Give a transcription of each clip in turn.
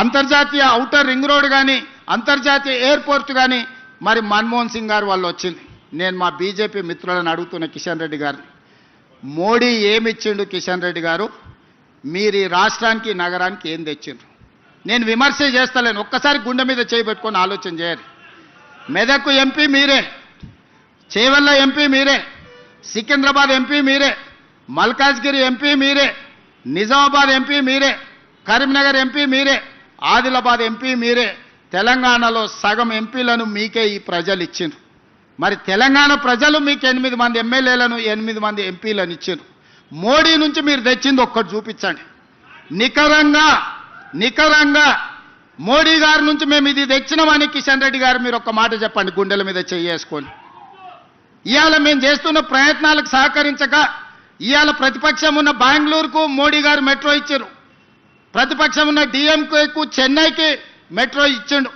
అంతర్జాతీయ outer ring road కానీ అంతర్జాతీయ ఎయిర్పోర్ట్ కానీ మరి మన్మోహన్ సింగ్ గారు వాళ్ళు వచ్చింది. నేను మా బీజేపీ మిత్రులను అడుగుతున్న కిషన్ రెడ్డి గారిని, మోడీ ఏమిచ్చిండు కిషన్ రెడ్డి గారు? మీరు ఈ రాష్ట్రానికి నగరానికి ఏం తెచ్చిండ్రు? నేను విమర్శ చేస్తలేను, ఒక్కసారి గుండె మీద చేయబెట్టుకొని ఆలోచన చేయాలి. మెదక్ ఎంపీ మీరే, చేవెళ్ళ ఎంపీ మీరే, సికింద్రాబాద్ ఎంపీ మీరే, మల్కాజ్గిరి ఎంపీ మీరే, నిజామాబాద్ ఎంపీ మీరే, కరీంనగర్ ఎంపీ మీరే, ఆదిలాబాద్ ఎంపీ మీరే. తెలంగాణలో సగం ఎంపీలను మీకే ఈ ప్రజలు ఇచ్చిండ్రు. మరి తెలంగాణ ప్రజలు మీకు 8 మంది ఎమ్మెల్యేలను 8 మంది ఎంపీలను ఇచ్చిండ్రు. మోడీ నుంచి మీరు తెచ్చింది ఒక్కటి చూపించండి. నికరంగా మోడీ గారి నుంచి మేము ఇది తెచ్చినామని కిషన్ రెడ్డి గారు మీరు ఒక్క మాట చెప్పండి, గుండెల మీద చేసుకొని. ఇవాళ మేము చేస్తున్న ప్రయత్నాలకు సహకరించక ఇవాళ ప్రతిపక్షం ఉన్న బెంగళూరుకు మోడీ గారు మెట్రో ఇచ్చారు, ప్రతిపక్షం ఉన్న డిఎంకేకు చెన్నైకి మెట్రో ఇచ్చిండు,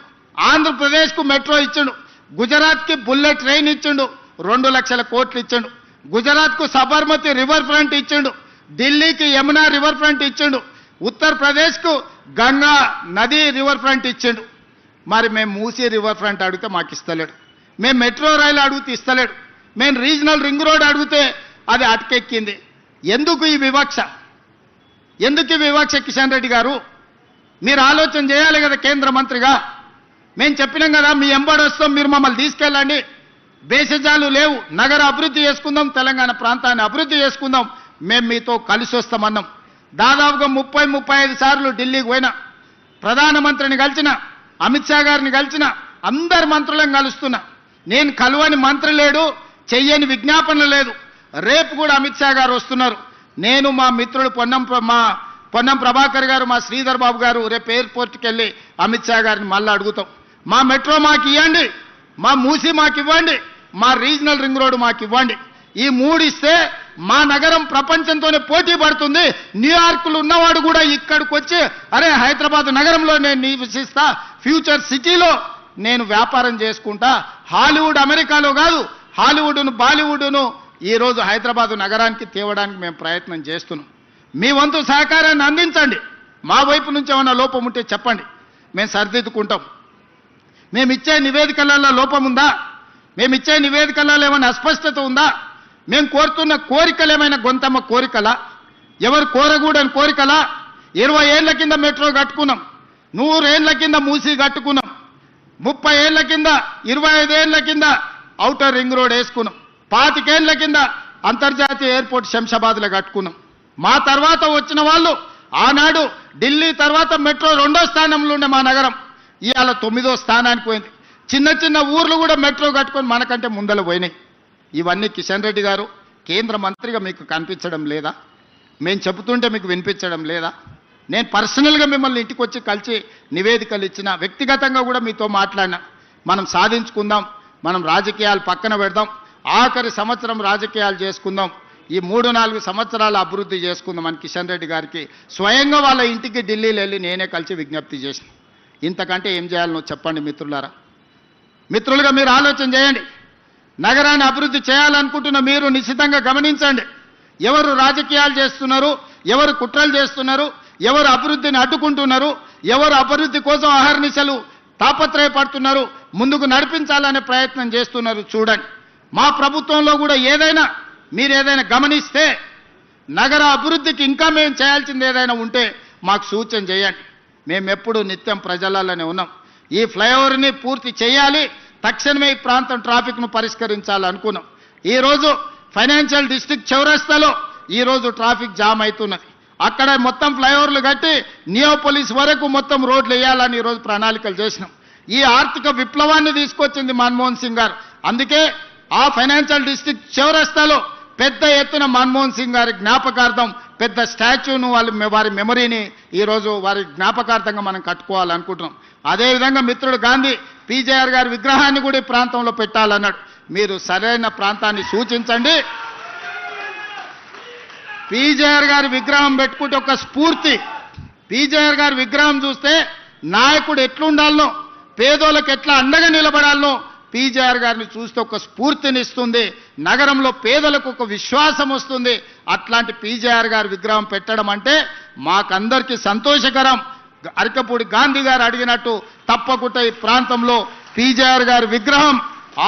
ఆంధ్రప్రదేశ్కు మెట్రో ఇచ్చిండు, గుజరాత్కి బుల్లెట్ ట్రైన్ ఇచ్చిండు, 2 లక్షల కోట్లు ఇచ్చిండు, గుజరాత్కు సబర్మతి రివర్ ఫ్రంట్ ఇచ్చిండు, ఢిల్లీకి యమునా రివర్ ఫ్రంట్ ఇచ్చిండు, ఉత్తరప్రదేశ్కు గంగా నది రివర్ ఫ్రంట్ ఇచ్చిండు. మరి మేము మూసీ రివర్ ఫ్రంట్ అడిగితే మాకు ఇస్తలేడు, మేము మెట్రో రైలు అడిగితే ఇస్తలేడు, మేము రీజనల్ రింగ్ రోడ్ అడిగితే అది అటకెక్కింది. ఎందుకు ఈ వివక్ష? కిషన్ రెడ్డి గారు మీరు ఆలోచన చేయాలి కదా కేంద్ర మంత్రిగా. మేము చెప్పినాం కదా, మీ ఎంబడి వస్తాం, మీరు మమ్మల్ని తీసుకెళ్ళండి, భేషజాలు లేవు, నగర అభివృద్ధి చేసుకుందాం, తెలంగాణ ప్రాంతాన్ని అభివృద్ధి చేసుకుందాం, మేము మీతో కలిసి వస్తామన్నాం. దాదాపుగా 30-35 సార్లు ఢిల్లీకి పోయినా, ప్రధానమంత్రిని కలిసిన, అమిత్ షా గారిని కలిసిన, అందరు మంత్రులను కలుస్తున్నా. నేను కలువని మంత్రి లేడు, చెయ్యని విజ్ఞాపన లేదు. రేపు కూడా అమిత్ షా గారు వస్తున్నారు. నేను మా మిత్రుడు పొన్నం ప్రభాకర్ గారు, మా శ్రీధర్ బాబు గారు రేపు ఎయిర్పోర్ట్కి వెళ్ళి అమిత్ షా గారిని మళ్ళీ అడుగుతాం, మా మెట్రో మాకు ఇవ్వండి, మా మూసీ మాకు ఇవ్వండి, మా రీజనల్ రింగ్ రోడ్ మాకు ఇవ్వండి. ఈ 3 ఇస్తే మా నగరం ప్రపంచంతోనే పోటీ పడుతుంది. న్యూయార్క్లో ఉన్నవాడు కూడా ఇక్కడికి వచ్చి అరే హైదరాబాద్ నగరంలో నేను నివసిస్తా, ఫ్యూచర్ సిటీలో నేను వ్యాపారం చేసుకుంటా, హాలీవుడ్ అమెరికాలో కాదు, హాలీవుడ్ను బాలీవుడ్ను ఈరోజు హైదరాబాద్ నగరానికి తేవడానికి మేము ప్రయత్నం చేస్తున్నాం. మీ వంతు సహకారాన్ని అందించండి. మా వైపు నుంచి ఏమైనా లోపం ఉంటే చెప్పండి, మేము సరిదిద్దుకుంటాం. మేము ఇచ్చే నివేదికలలో లోపం ఉందా? మేము ఇచ్చే నివేదికలలో ఏమైనా అస్పష్టత ఉందా? మేము కోరుతున్న కోరికలు ఏమైనా గొంతమ్మ కోరికలా? ఎవరు కోరకూడని కోరికలా? 20 ఏళ్ల కింద మెట్రో కట్టుకున్నాం, 100 ఏళ్ల కింద మూసీ కట్టుకున్నాం, 30 ఏళ్ల కింద 25 ఏళ్ల కింద ఔటర్ రింగ్ రోడ్ వేసుకున్నాం, 25 ఏళ్ల కింద అంతర్జాతీయ ఎయిర్పోర్ట్ శంషాబాద్లో కట్టుకున్నాం. మా తర్వాత వచ్చిన వాళ్ళు ఆనాడు ఢిల్లీ తర్వాత మెట్రో 2వ స్థానంలో ఉండే మా నగరం ఇవాళ 9వ స్థానానికి పోయింది. చిన్న ఊర్లు కూడా మెట్రో కట్టుకొని మనకంటే ముందర పోయినాయి. ఇవన్నీ కిషన్ రెడ్డి గారు కేంద్ర మంత్రిగా మీకు కనిపించడం లేదా? మేము చెబుతుంటే మీకు వినిపించడం లేదా? నేను పర్సనల్గా మిమ్మల్ని ఇంటికి వచ్చి కలిసి నివేదికలు ఇచ్చిన, వ్యక్తిగతంగా కూడా మీతో మాట్లాడినా. మనం సాధించుకుందాం, మనం రాజకీయాలు పక్కన పెడదాం, ఆఖరి సంవత్సరం రాజకీయాలు చేసుకుందాం, ఈ 3-4 సంవత్సరాలు అభివృద్ధి చేసుకుందాం అని కిషన్ రెడ్డి గారికి స్వయంగా వాళ్ళ ఇంటికి ఢిల్లీలో వెళ్ళి నేనే కలిసి విజ్ఞప్తి చేసిన. ఇంతకంటే ఏం చేయాలనో చెప్పండి మిత్రులారా. మిత్రులుగా మీరు ఆలోచన చేయండి. నగరాన్ని అభివృద్ధి చేయాలనుకుంటున్న మీరు నిశ్చితంగా గమనించండి. ఎవరు రాజకీయాలు చేస్తున్నారు, ఎవరు కుట్రలు చేస్తున్నారు, ఎవరు అభివృద్ధిని అడ్డుకుంటున్నారు, ఎవరు అభివృద్ధి కోసం అహర్నిశలు తాపత్రయపడుతున్నారు, ముందుకు నడిపించాలనే ప్రయత్నం చేస్తున్నారు చూడండి. మా ప్రభుత్వంలో కూడా మీరు ఏదైనా గమనిస్తే నగర అభివృద్ధికి ఇంకా మేము చేయాల్సింది ఏదైనా ఉంటే మాకు సూచన చేయండి. మేము ఎప్పుడు నిత్యం ప్రజలలోనే ఉన్నాం. ఈ ఫ్లైఓవర్ని పూర్తి చేయాలి, తక్షణమే ఈ ప్రాంతం ట్రాఫిక్ను పరిష్కరించాలనుకున్నాం. ఈరోజు ఫైనాన్షియల్ డిస్ట్రిక్ట్ చౌరస్తాలో ఈరోజు ట్రాఫిక్ జామ్ అవుతున్నది. అక్కడ మొత్తం ఫ్లైఓవర్లు కట్టి నియోపోలిస్ వరకు మొత్తం రోడ్లు వేయాలని ఈరోజు ప్రణాళికలు చేసినాం. ఈ ఆర్థిక విప్లవాన్ని తీసుకొచ్చింది మన్మోహన్ సింగ్ గారు. అందుకే ఆ ఫైనాన్షియల్ డిస్ట్రిక్ట్ చౌరస్తాలో పెద్ద ఎత్తున మన్మోహన్ సింగ్ గారి జ్ఞాపకార్థం పెద్ద స్టాచ్యూను వారి మెమరీని ఈరోజు వారి జ్ఞాపకార్థంగా మనం కట్టుకోవాలనుకుంటున్నాం. అదేవిధంగా మిత్రుడు గాంధీ పీజేఆర్ గారి విగ్రహాన్ని కూడా ఈ ప్రాంతంలో పెట్టాలన్నాడు. మీరు సరైన ప్రాంతాన్ని సూచించండి. పీజేఆర్ గారి విగ్రహం పెట్టుకుంటే ఒక స్ఫూర్తి. పీజేఆర్ గారి విగ్రహం చూస్తే నాయకుడు ఎట్లుండాలనో, పేదోళ్ళకి ఎట్లా అండగా నిలబడాలనో పీజేఆర్ గారిని చూస్తే ఒక స్ఫూర్తినిస్తుంది. నగరంలో పేదలకు ఒక విశ్వాసం వస్తుంది. అట్లాంటి పీజేఆర్ గారి విగ్రహం పెట్టడం అంటే మాకందరికీ సంతోషకరం. అరకపూడి గాంధీ గారు అడిగినట్టు తప్పకుండా ఈ ప్రాంతంలో పీజేఆర్ గారి విగ్రహం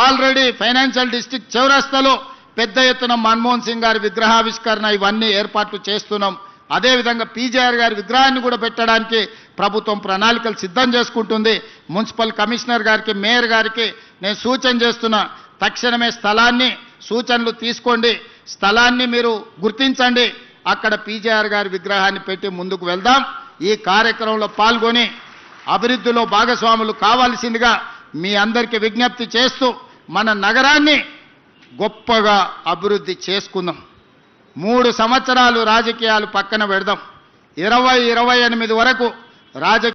ఆల్రెడీ ఫైనాన్షియల్ డిస్ట్రిక్ట్ చౌరస్తాలో పెద్ద ఎత్తున మన్మోహన్ సింగ్ గారి విగ్రహావిష్కరణ ఇవన్నీ ఏర్పాట్లు చేస్తున్నాం. అదేవిధంగా పీజేఆర్ గారి విగ్రహాన్ని కూడా పెట్టడానికి ప్రభుత్వం ప్రణాళికలు సిద్ధం చేసుకుంటుంది. మున్సిపల్ కమిషనర్ గారికి, మేయర్ గారికి నేను సూచన చేస్తున్నా, తక్షణమే స్థలాన్ని సూచనలు తీసుకోండి, స్థలాన్ని మీరు గుర్తించండి, అక్కడ పీజేఆర్ గారి విగ్రహాన్ని పెట్టి ముందుకు వెళ్దాం. ఈ కార్యక్రమంలో పాల్గొని అభివృద్ధిలో భాగస్వాములు కావాల్సిందిగా మీ అందరికీ విజ్ఞప్తి చేస్తూ మన నగరాన్ని గొప్పగా అభివృద్ధి చేసుకుందాం. 3 సంవత్సరాలు రాజకీయాలు పక్కన పెడదాం. 2028 వరకు రాజకీయ